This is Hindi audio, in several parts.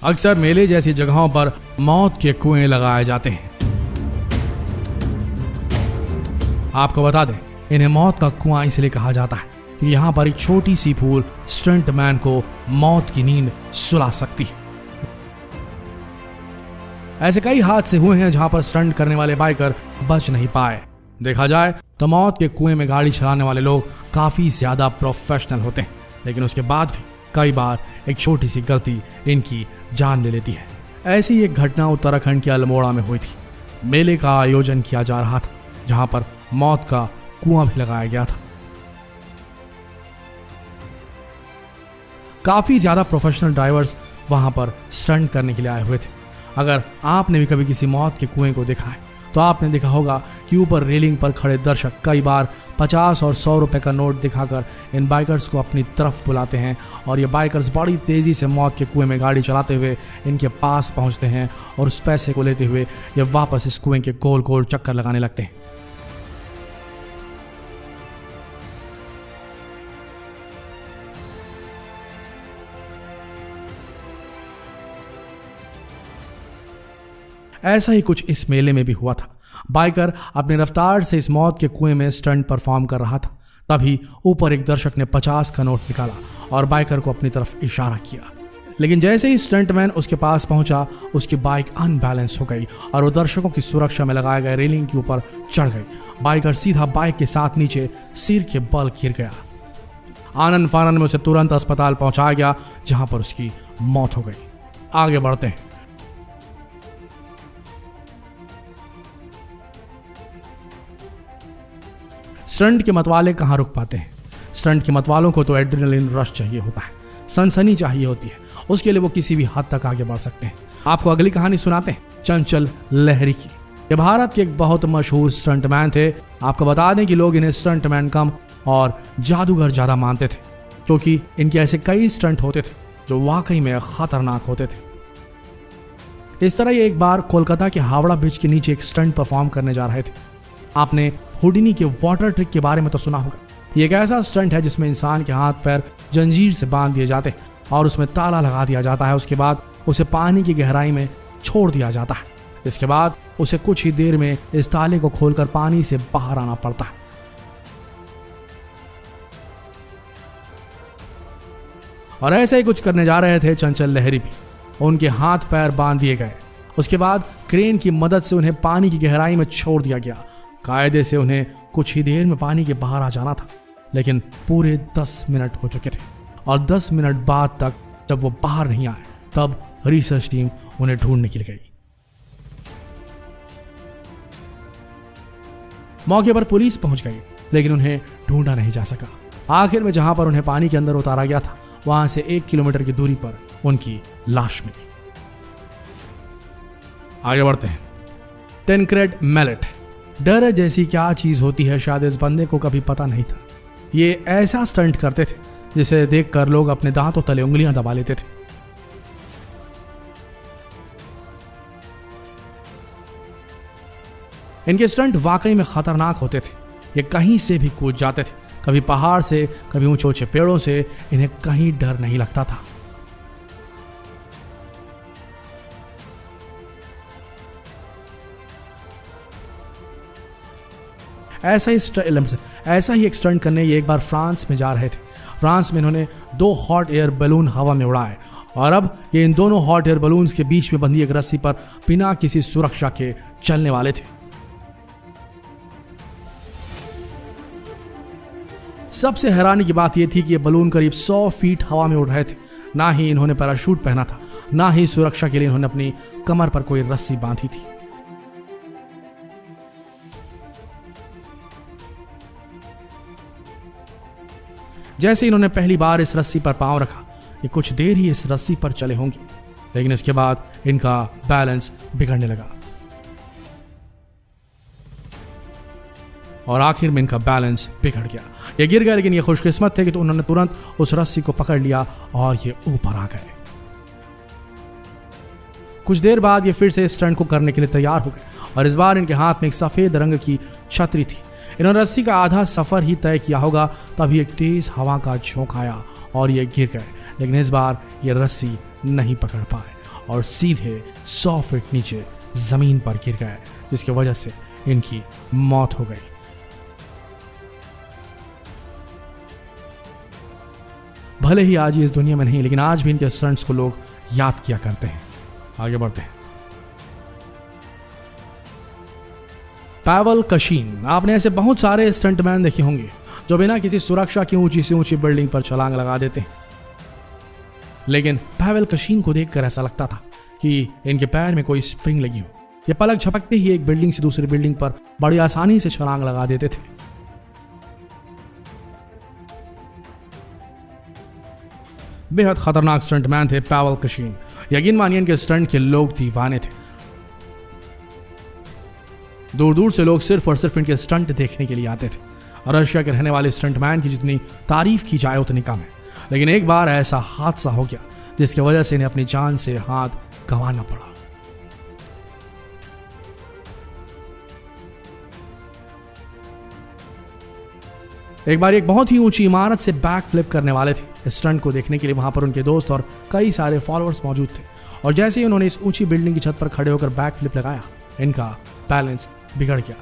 अक्सर मेले जैसी जगहों पर मौत के कुएं लगाए जाते हैं। आपको बता दें, इन्हें मौत का कुआं इसलिए कहा जाता है कि यहाँ पर एक छोटी सी फूल स्टंट मैन को मौत की नींद सुला सकती है। ऐसे कई हादसे हुए हैं जहां पर स्टंट करने वाले बाइकर बच नहीं पाए। देखा जाए तो मौत के कुएं में गाड़ी चलाने वाले लोग काफी ज्यादा प्रोफेशनल होते हैं, लेकिन उसके बाद भी कई बार एक छोटी सी गलती इनकी जान ले लेती है। ऐसी एक घटना उत्तराखंड के अल्मोड़ा में हुई थी। मेले का आयोजन किया जा रहा था जहां पर मौत का कुआं भी लगाया गया था। काफी ज्यादा प्रोफेशनल ड्राइवर्स वहां पर स्टंट करने के लिए आए हुए थे। अगर आपने भी कभी किसी मौत के कुएं को देखा है तो आपने देखा होगा कि ऊपर रेलिंग पर खड़े दर्शक कई बार 50 और 100 रुपए का नोट दिखाकर इन बाइकर्स को अपनी तरफ बुलाते हैं और ये बाइकर्स बड़ी तेजी से मौत के कुएं में गाड़ी चलाते हुए इनके पास पहुंचते हैं और उस पैसे को लेते हुए ये वापस इस कुएं के गोल गोल चक्कर लगाने लगते हैं। ऐसा ही कुछ इस मेले में भी हुआ था। बाइकर अपनी रफ्तार से इस मौत के कुएं में स्टंट परफॉर्म कर रहा था। तभी ऊपर एक दर्शक ने 50 का नोट निकाला और बाइकर को अपनी तरफ इशारा किया, लेकिन जैसे ही स्टंटमैन उसके पास पहुंचा उसकी बाइक अनबैलेंस हो गई और वो दर्शकों की सुरक्षा में लगाए गए रेलिंग के ऊपर चढ़ गई। बाइकर सीधा बाइक के साथ नीचे सिर के बल गिर गया। आनंद फानंद में उसे तुरंत अस्पताल पहुंचाया गया जहां पर उसकी मौत हो गई। आगे बढ़ते हैं। स्टंट के मतवाले कहां रुक पाते हैं। स्टंट के मतवालों को तो एड्रेनलिन रश चाहिए होता है, सनसनी चाहिए होती है। उसके लिए वो किसी भी हद तक आगे बढ़ सकते हैं। आपको अगली कहानी सुनाते हैं चंचल लहरी की। ये भारत के एक बहुत मशहूर स्टंटमैन थे। आपको बता दें कि लोग इन्हें स्टंटमैन कम और जादूगर ज्यादा मानते थे, क्योंकि इनके ऐसे कई स्टंट होते थे जो वाकई में खतरनाक होते थे। इस तरह ये एक बार कोलकाता के हावड़ा ब्रिज के नीचे एक स्टंट परफॉर्म करने जा रहे थे। आपने हुडिनी के वाटर ट्रिक के बारे में तो सुना होगा। ये एक ऐसा स्टंट है जिसमें इंसान के हाथ पैर जंजीर से बांध दिए जाते हैं और उसमें ताला लगा दिया जाता है। उसके बाद उसे पानी की गहराई में छोड़ दिया जाता है। इसके बाद उसे कुछ ही देर में इस ताले को खोलकर पानी से बाहर आना पड़ता है। और ऐसे ही कुछ करने जा रहे थे चंचल लहरी भी। उनके हाथ पैर बांध दिए गए। उसके बाद क्रेन की मदद से उन्हें पानी की गहराई में छोड़ दिया गया। कायदे से उन्हें कुछ ही देर में पानी के बाहर आ जाना था, लेकिन पूरे 10 मिनट हो चुके थे और 10 मिनट बाद तक जब वो बाहर नहीं आए तब रिसर्च टीम उन्हें ढूंढ निकल गई। मौके पर पुलिस पहुंच गई, लेकिन उन्हें ढूंढा नहीं जा सका। आखिर में जहां पर उन्हें पानी के अंदर उतारा गया था वहां से 1 किलोमीटर की दूरी पर उनकी लाश मिली। आगे बढ़ते हैं। टेनक्रेड मैलेट। डर जैसी क्या चीज होती है शायद इस बंदे को कभी पता नहीं था। ये ऐसा स्टंट करते थे जिसे देखकर लोग अपने दांतों तले उंगलियां दबा लेते थे। इनके स्टंट वाकई में खतरनाक होते थे। ये कहीं से भी कूद जाते थे, कभी पहाड़ से, कभी ऊंचे ऊंचे पेड़ों से। इन्हें कहीं डर नहीं लगता था। ऐसा ही एक स्टंट करने ये एक बार फ्रांस में जा रहे थे। फ्रांस में इन्होंने 2 हॉट एयर बैलून हवा में उड़ाए और अब ये इन दोनों हॉट एयर बैलून्स के बीच में बंधी एक रस्सी पर बिना किसी सुरक्षा के चलने वाले थे। सबसे हैरानी की बात यह थी कि ये बलून करीब 100 फीट हवा में उड़ रहे थे। ना ही इन्होंने पैराशूट पहना था, ना ही सुरक्षा के लिए इन्होंने अपनी कमर पर कोई रस्सी बांधी थी। जैसे इन्होंने पहली बार इस रस्सी पर पांव रखा, ये कुछ देर ही इस रस्सी पर चले होंगे, लेकिन इसके बाद इनका बैलेंस बिगड़ने लगा और आखिर में इनका बैलेंस बिगड़ गया। ये गिर गए, लेकिन ये खुशकिस्मत थे कि तो उन्होंने तुरंत उस रस्सी को पकड़ लिया और ये ऊपर आ गए। कुछ देर बाद ये फिर से इस स्टंट को करने के लिए तैयार हो गए और इस बार इनके हाथ में एक सफेद रंग की छतरी थी। इन्होंने रस्सी का आधा सफर ही तय किया होगा तभी एक तेज हवा का झोंका आया और ये गिर गए, लेकिन इस बार ये रस्सी नहीं पकड़ पाए और सीधे 100 फीट नीचे जमीन पर गिर गए, जिसकी वजह से इनकी मौत हो गई। भले ही आज ये इस दुनिया में नहीं, लेकिन आज भी इनके स्टंट्स को लोग याद किया करते हैं। आगे बढ़ते हैं। पावेल कशीन। आपने ऐसे बहुत सारे स्टंटमैन देखे होंगे जो बिना किसी सुरक्षा की ऊंची से ऊंची बिल्डिंग पर छलांग लगा देते हैं, लेकिन पावेल कशीन को देखकर ऐसा लगता था कि इनके पैर में कोई स्प्रिंग लगी हो। ये पलक झपकते ही एक बिल्डिंग से दूसरी बिल्डिंग पर बड़ी आसानी से छलांग लगा देते थे। बेहद खतरनाक स्टंटमैन थे पावेल कशीन। यकीन मानिए इनके स्टंट के लोग दीवाने थे। दूर दूर से लोग सिर्फ और सिर्फ इनके स्टंट देखने के लिए आते थे। रशिया के रहने वाले स्टंटमैन की जितनी तारीफ की जाए उतनी कम है, लेकिन एक बार ऐसा हादसा हो गया जिसकी वजह से इन्हें अपनी जान से हाथ गंवाना पड़ा। एक बार एक बहुत ही ऊंची इमारत से बैक फ्लिप करने वाले थे। इस स्टंट को देखने के लिए वहां पर उनके दोस्त और कई सारे फॉलोअर्स मौजूद थे, और जैसे ही उन्होंने इस ऊंची बिल्डिंग की छत पर खड़े होकर बैक फ्लिप लगाया, इनका बैलेंस बिगड़ गया।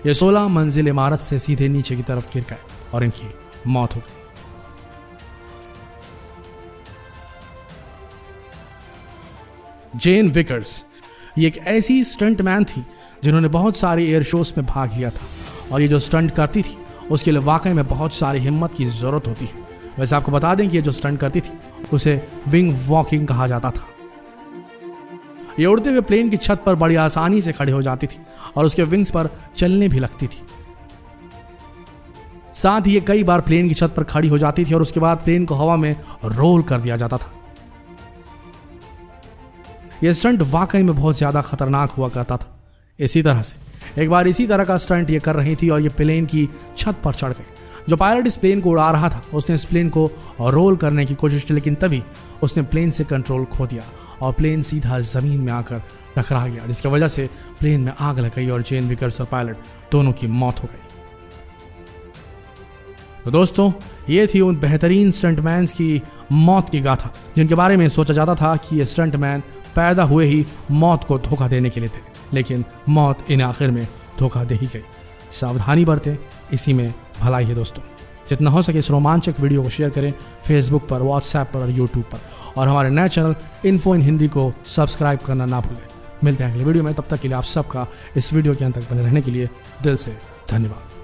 ये 16 मंजिल इमारत से सीधे नीचे की तरफ गिर गए और इनकी मौत हो गई। जेन विकर्स, ये एक ऐसी स्टंटमैन थी जिन्होंने बहुत सारे एयर शोज में भाग लिया था, और ये जो स्टंट करती थी उसके लिए वाकई में बहुत सारी हिम्मत की जरूरत होती है। वैसे आपको बता दें कि ये जो स्टंट करती थी उसे विंग वॉकिंग कहा जाता था। ये उड़ते हुए प्लेन की छत पर बड़ी आसानी से खड़े हो जाती थी और उसके विंग्स पर चलने भी लगती थी। साथ ही ये कई बार प्लेन की छत पर खड़ी हो जाती थी और उसके बाद प्लेन को हवा में रोल कर दिया जाता था। यह स्टंट वाकई में बहुत ज्यादा खतरनाक हुआ करता था। इसी तरह से एक बार इसी तरह का स्टंट ये कर रही थी और ये प्लेन की छत पर चढ़ गई। जो पायलट इस प्लेन को उड़ा रहा था उसने इस प्लेन को रोल करने की कोशिश की, लेकिन तभी उसने प्लेन से कंट्रोल खो दिया और प्लेन सीधा जमीन में आकर टकरा गया, जिसकी वजह से प्लेन में आग लग गई और जेन विकर्स और पायलट दोनों की मौत हो गई। तो दोस्तों, ये थी उन बेहतरीन स्टंटमैन्स की मौत की गाथा जिनके बारे में सोचा जाता था कि ये स्टंटमैन पैदा हुए ही मौत को धोखा देने के लिए थे, लेकिन मौत इन्हें आखिर में धोखा दे ही गई। सावधानी बरतें, इसी में भलाई है दोस्तों। जितना हो सके इस रोमांचक वीडियो को शेयर करें फेसबुक पर, व्हाट्सएप पर और यूट्यूब पर, और हमारे नए चैनल इन्फो इन हिंदी को सब्सक्राइब करना ना भूलें। मिलते हैं अगले वीडियो में, तब तक के लिए आप सबका इस वीडियो के अंत तक बने रहने के लिए दिल से धन्यवाद।